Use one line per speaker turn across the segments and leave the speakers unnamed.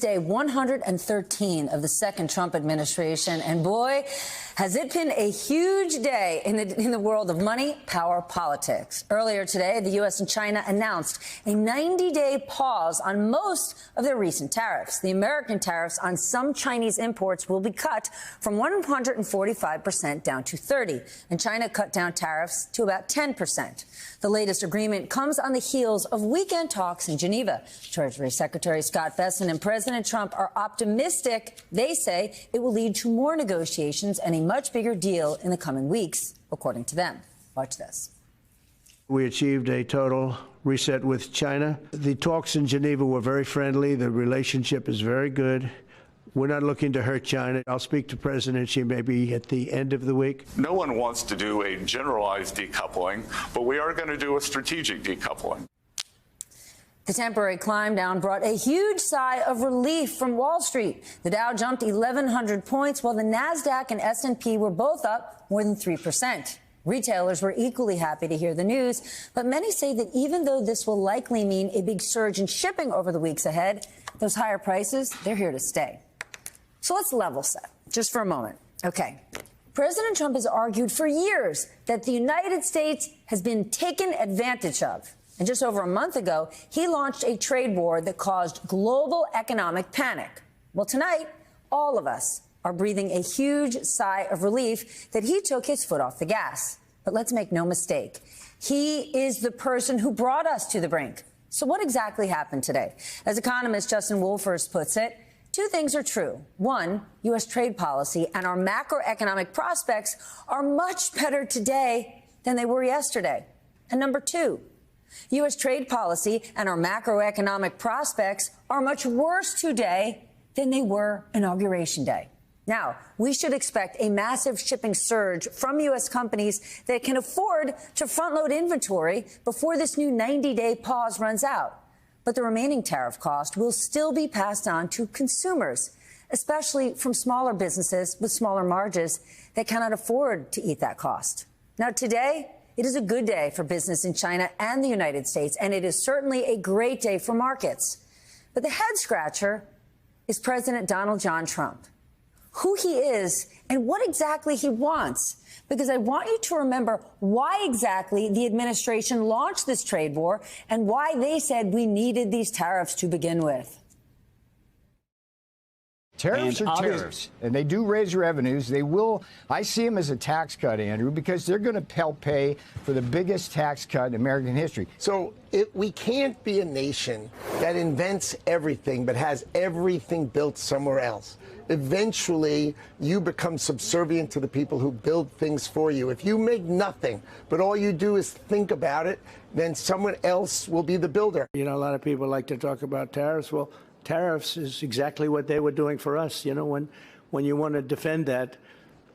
day 113 of the second Trump administration, and boy, has it been a huge day in the world of money, power, politics. Earlier today, the U.S. and China announced a 90-day pause on most of their recent tariffs. The American tariffs on some Chinese imports will be cut from 145% down to 30%, and China cut down tariffs to about 10%. The latest agreement comes on the heels of weekend talks in Geneva. Treasury Secretary Scott Bessent and President Trump are optimistic. They say it will lead to more negotiations and a much bigger deal in the coming weeks, according to them. Watch this.
We achieved a total reset with China. The talks in Geneva were very friendly. The relationship is very good. We're not looking to hurt China. I'll speak to President Xi maybe at the end of the week.
No one wants to do a generalized decoupling, but we are going to do a strategic decoupling.
The temporary climb down brought a huge sigh of relief from Wall Street. The Dow jumped 1,100 points, while the Nasdaq and S&P were both up more than 3%. Retailers were equally happy to hear the news, but many say that even though this will likely mean a big surge in shipping over the weeks ahead, those higher prices, they're here to stay. So let's level set just for a moment. Okay. President Trump has argued for years that the United States has been taken advantage of. And just over a month ago, he launched a trade war that caused global economic panic. Well, tonight, all of us are breathing a huge sigh of relief that he took his foot off the gas. But let's make no mistake. He is the person who brought us to the brink. So what exactly happened today? As economist Justin Wolfers puts it, two things are true. One, U.S. trade policy and our macroeconomic prospects are much better today than they were yesterday. And number two, U.S. trade policy and our macroeconomic prospects are much worse today than they were Inauguration Day. Now, we should expect a massive shipping surge from U.S. companies that can afford to front-load inventory before this new 90-day pause runs out. But the remaining tariff cost will still be passed on to consumers, especially from smaller businesses with smaller margins that cannot afford to eat that cost. Now, today, it is a good day for business in China and the United States, and it is certainly a great day for markets. But the head-scratcher is President Donald John Trump, who he is and what exactly he wants. Because I want you to remember why exactly the administration launched this trade war and why they said we needed these tariffs to begin with.
Tariffs are tariffs, and they do raise revenues. They will. I see them as a tax cut, Andrew, because they're going to help pay for the biggest tax cut in American history.
So we can't be a nation that invents everything but has everything built somewhere else. Eventually, you become subservient to the people who build things for you. If you make nothing, but all you do is think about it, then someone else will be the builder.
You know, a lot of people like to talk about tariffs. Well, tariffs is exactly what they were doing for us. You know, when you want to defend that,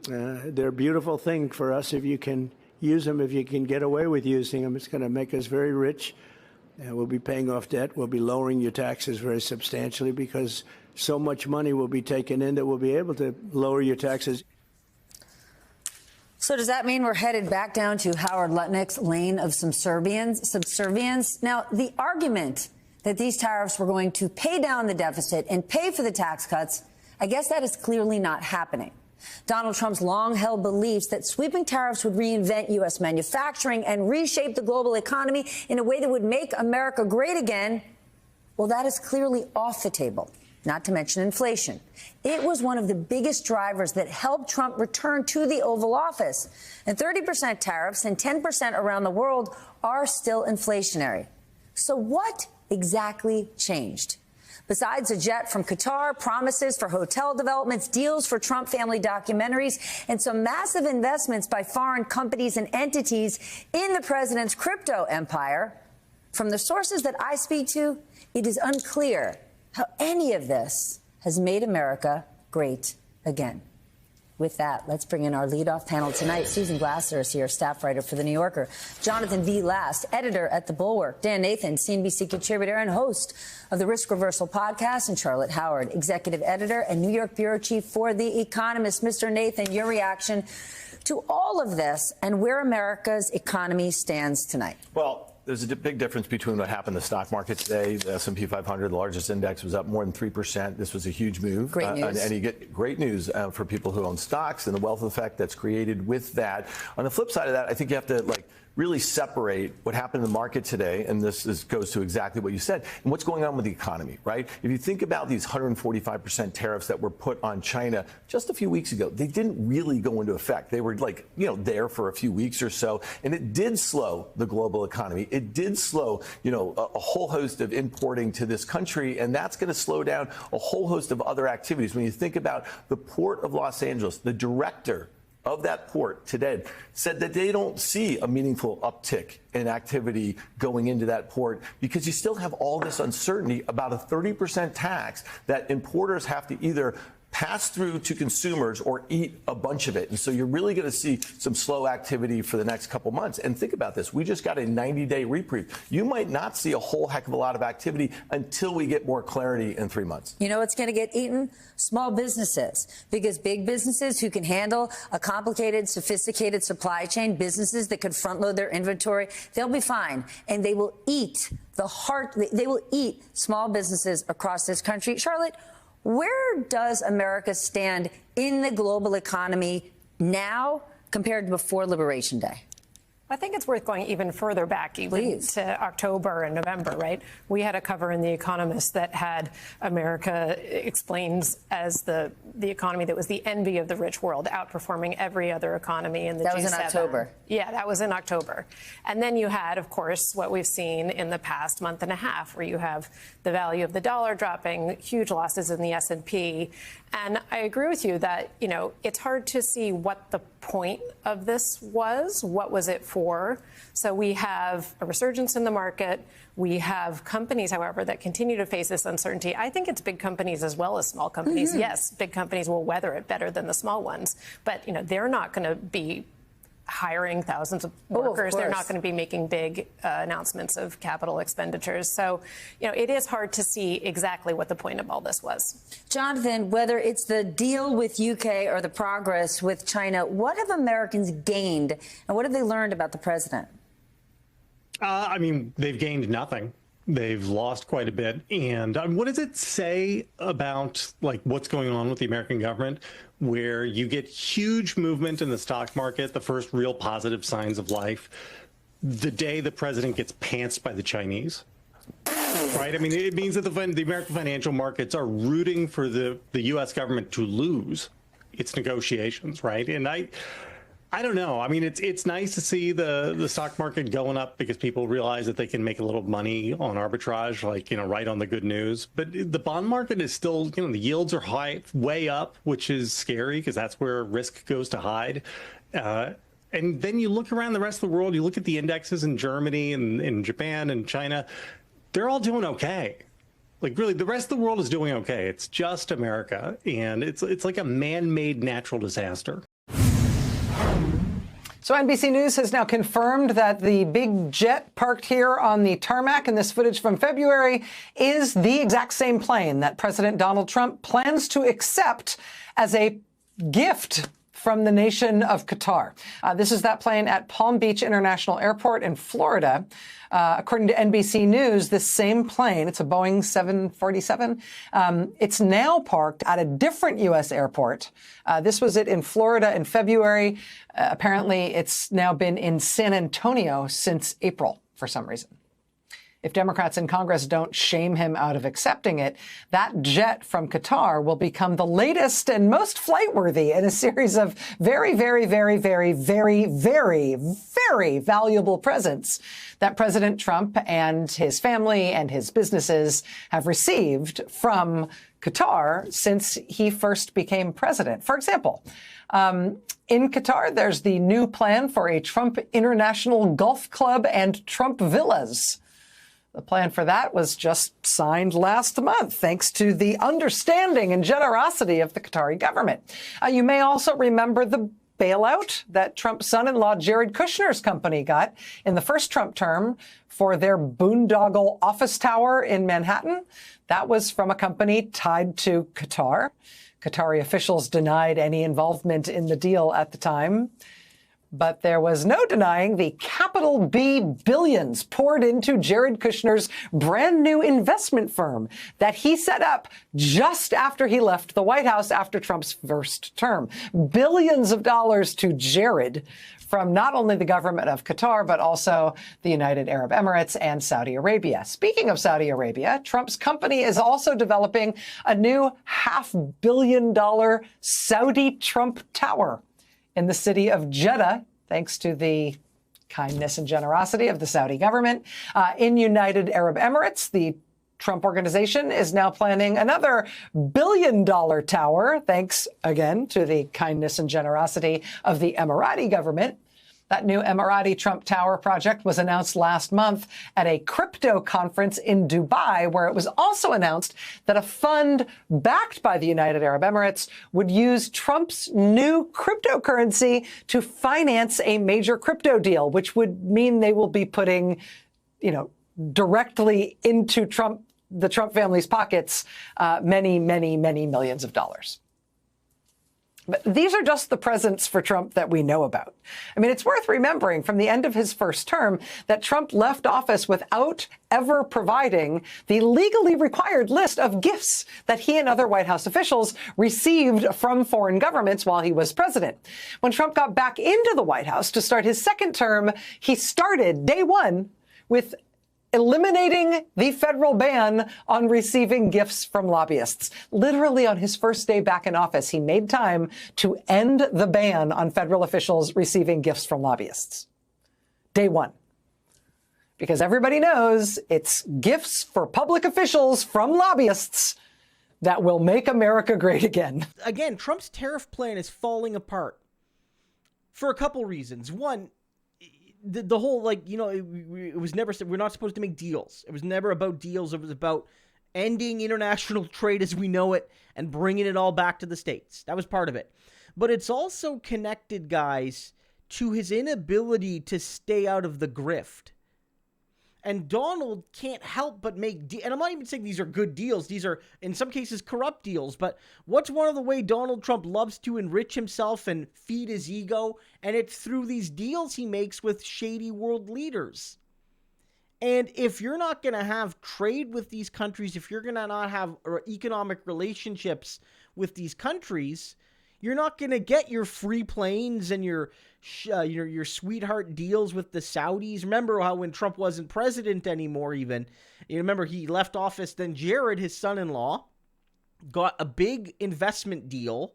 they're a beautiful thing for us if you can use them, if you can get away with using them. It's going to make us very rich. We'll be paying off debt. We'll be lowering your taxes very substantially because so much money will be taken in that we'll be able to lower your taxes.
So does that mean we're headed back down to Howard Lutnick's lane of subservience? Now, the argument that these tariffs were going to pay down the deficit and pay for the tax cuts, I guess that is clearly not happening. Donald Trump's long-held beliefs that sweeping tariffs would reinvent U.S. manufacturing and reshape the global economy in a way that would make America great again, well, that is clearly off the table, not to mention inflation. It was one of the biggest drivers that helped Trump return to the Oval Office. And 30% tariffs and 10% around the world are still inflationary. So what exactly changed? Besides a jet from Qatar, promises for hotel developments, deals for Trump family documentaries, and some massive investments by foreign companies and entities in the president's crypto empire, from the sources that I speak to, it is unclear how any of this has made America great again. With that, let's bring in our leadoff panel tonight. Susan Glasser is here, staff writer for The New Yorker. Jonathan V. Last, editor at The Bulwark. Dan Nathan, CNBC contributor and host of the Risk Reversal podcast. And Charlotte Howard, executive editor and New York bureau chief for The Economist. Mr. Nathan, your reaction to all of this and where America's economy stands tonight.
Well, there's a big difference between what happened in the stock market today. The S&P 500, the largest index, was up more than 3%. This was a huge move.
Great news.
And you get great news for people who own stocks and the wealth effect that's created with that. On the flip side of that, I think you have to really separate what happened in the market today, and goes to exactly what you said, and what's going on with the economy, right? If you think about these 145% tariffs that were put on China just a few weeks ago, they didn't really go into effect. They were there for a few weeks or so, and it did slow the global economy. It did slow, a whole host of importing to this country, and that's going to slow down a whole host of other activities. When you think about the Port of Los Angeles, the director of that port today said that they don't see a meaningful uptick in activity going into that port because you still have all this uncertainty about a 30% tax that importers have to either pass through to consumers or eat a bunch of it. And so you're really going to see some slow activity for the next couple months. And think about this. We just got a 90-day reprieve. You might not see a whole heck of a lot of activity until we get more clarity in 3 months.
You know what's going to get eaten? Small businesses. Because big businesses who can handle a complicated, sophisticated supply chain, businesses that could front load their inventory, they'll be fine. And they will eat they will eat small businesses across this country. Charlotte, where does America stand in the global economy now compared to before Liberation Day?
I think it's worth going even further back, even to October and November, right? We had a cover in The Economist that had America explains as the economy that was the envy of the rich world, outperforming every other economy in the G7.
That was in October.
Yeah, that was in October. And then you had, of course, what we've seen in the past month and a half, where you have the value of the dollar dropping, huge losses in the S&P. And I agree with you that, it's hard to see what the point of this was. What was it for? So we have a resurgence in the market. We have companies, however, that continue to face this uncertainty. I think it's big companies as well as small companies. Mm-hmm. Yes, big companies will weather it better than the small ones. But, they're not going to be hiring thousands of workers. They're not going to be making big announcements of capital expenditures. So, it is hard to see exactly what the point of all this was.
Jonathan, whether it's the deal with UK or the progress with China, what have Americans gained and what have they learned about the president?
They've gained nothing. They've lost quite a bit. And what does it say about what's going on with the American government, where you get huge movement in the stock market, the first real positive signs of life, the day the president gets pantsed by the Chinese? Right? It means that the American financial markets are rooting for the U.S. government to lose its negotiations, right? And I don't know. It's nice to see the stock market going up because people realize that they can make a little money on arbitrage, right on the good news. But the bond market is still, the yields are high, way up, which is scary because that's where risk goes to hide. And then you look around the rest of the world, you look at the indexes in Germany and in Japan and China, they're all doing okay. Really, the rest of the world is doing okay. It's just America. And it's like a man-made natural disaster.
So NBC News has now confirmed that the big jet parked here on the tarmac in this footage from February is the exact same plane that President Donald Trump plans to accept as a gift from the nation of Qatar. This is that plane at Palm Beach International Airport in Florida. According to NBC News, this same plane, it's a Boeing 747, it's now parked at a different U.S. airport. This was it in Florida in February. Apparently, it's now been in San Antonio since April for some reason. If Democrats in Congress don't shame him out of accepting it, that jet from Qatar will become the latest and most flight-worthy in a series of very, very, very, very, very, very, very valuable presents that President Trump and his family and his businesses have received from Qatar since he first became president. For example, in Qatar, there's the new plan for a Trump International Golf Club and Trump Villas. The plan for that was just signed last month, thanks to the understanding and generosity of the Qatari government. You may also remember the bailout that Trump's son-in-law Jared Kushner's company got in the first Trump term for their boondoggle office tower in Manhattan. That was from a company tied to Qatar. Qatari officials denied any involvement in the deal at the time. But there was no denying the capital B billions poured into Jared Kushner's brand new investment firm that he set up just after he left the White House after Trump's first term. Billions of dollars to Jared from not only the government of Qatar, but also the United Arab Emirates and Saudi Arabia. Speaking of Saudi Arabia, Trump's company is also developing a new $500 million Saudi Trump Tower in the city of Jeddah, thanks to the kindness and generosity of the Saudi government. In United Arab Emirates, the Trump organization is now planning another $1 billion tower, thanks again to the kindness and generosity of the Emirati government. That new Emirati Trump Tower project was announced last month at a crypto conference in Dubai, where it was also announced that a fund backed by the United Arab Emirates would use Trump's new cryptocurrency to finance a major crypto deal, which would mean they will be putting, directly into the Trump family's pockets, many, many, many millions of dollars. But these are just the presents for Trump that we know about. I mean, it's worth remembering from the end of his first term that Trump left office without ever providing the legally required list of gifts that he and other White House officials received from foreign governments while he was president. When Trump got back into the White House to start his second term, he started day one with eliminating the federal ban on receiving gifts from lobbyists. Literally on his first day back in office, he made time to end the ban on federal officials receiving gifts from lobbyists. Day one. Because everybody knows it's gifts for public officials from lobbyists that will make America great again.
Again, Trump's tariff plan is falling apart for a couple reasons. One, the whole, it was never said we're not supposed to make deals. It was never about deals. It was about ending international trade as we know it and bringing it all back to the States. That was part of it. But it's also connected, guys, to his inability to stay out of the grift. And Donald can't help but make and I'm not even saying these are good deals. These are, in some cases, corrupt deals. But what's one of the way Donald Trump loves to enrich himself and feed his ego? And it's through these deals he makes with shady world leaders. And if you're not going to have trade with these countries, if you're going to not have economic relationships with these countries, you're not going to get your free planes and your sweetheart deals with the Saudis. Remember how when Trump wasn't president anymore even, you remember he left office, then Jared, his son-in-law, got a big investment deal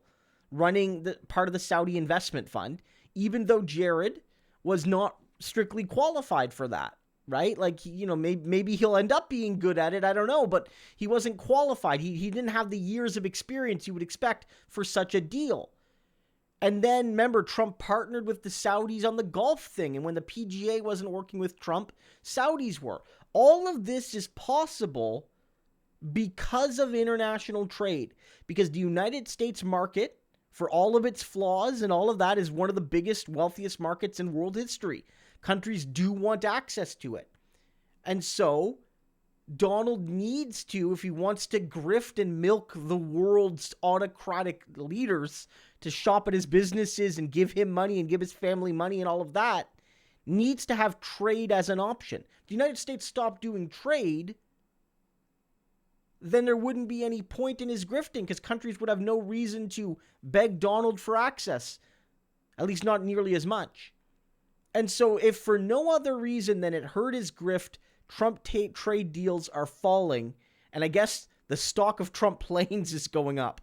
running the part of the Saudi investment fund, even though Jared was not strictly qualified for that. Right? Maybe he'll end up being good at it. I don't know, but he wasn't qualified. He didn't have the years of experience you would expect for such a deal. And then, remember, Trump partnered with the Saudis on the golf thing. And when the PGA wasn't working with Trump, Saudis were. All of this is possible because of international trade. Because the United States market, for all of its flaws and all of that, is one of the biggest, wealthiest markets in world history. Countries do want access to it. And so Donald needs to, if he wants to grift and milk the world's autocratic leaders to shop at his businesses and give him money and give his family money and all of that, needs to have trade as an option. If the United States stopped doing trade, then there wouldn't be any point in his grifting because countries would have no reason to beg Donald for access, at least not nearly as much. And so if for no other reason than it hurt his grift, Trump trade deals are falling, and I guess the stock of Trump planes is going up.